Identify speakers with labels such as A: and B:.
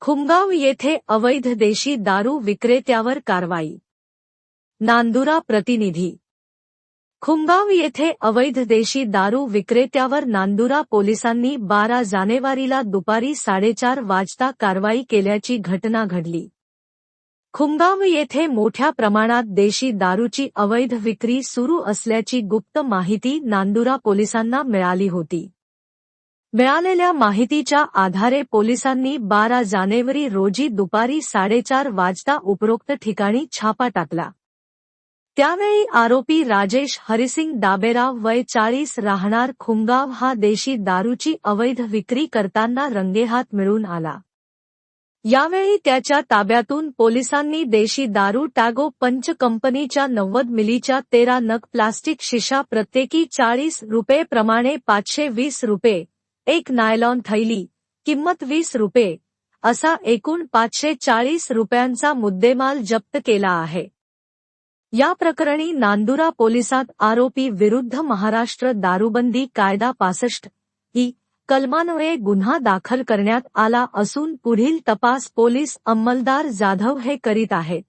A: खुमगाव येथे अवैध देशी दारू विक्रेत्यावर कारवाई। नांदुरा प्रतिनिधी। खुमगाव येथे अवैध देशी दारू विक्रेत्यावर नांदुरा पोलिसांनी 12 जानेवारीला दुपारी 4:30 वाजता कारवाई केल्याची घटना घडली। खुमगाव येथे मोठ्या प्रमाणात देशी दारूची अवैध विक्री सुरू असल्याची गुप्त माहिती नांदुरा पोलिसांना मिळाली होती। मिळालेल्या माहितीच्या आधारे पोलिसांनी 12 जानेवारी रोजी दुपारी 4:30 वाजता उपरोक्त ठिकाणी छापा टाकला। त्यावेळी आरोपी राजेश हरिसिंग डाबेराव वय 40 राहणार खुमगाव हा देशी दारूची अवैध विक्री करताना रंगेहात मिळून आला। यावेळी त्याच्या ताब्यातून पोलिसांनी देशी दारू टॅगो पंच कंपनीच्या 90 मिलीच्या 13 नग प्लास्टिक शिशा प्रत्येकी 40 रुपये प्रमाणे 520 रुपये, एक नायलॉन थैली, किंमत 20 रुपये, असा एकूण 540 रुपयांचा मुद्देमाल जप्त केला आहे। या प्रकरणी नांदुरा पोलिसात आरोपी विरुद्ध महाराष्ट्र दारूबंदी कायदा 65 इ कलमान्वये गुन्हा दाखल करण्यात आला असून पुढील तपास पोलीस अंमलदार जाधव हे करीत आहेत।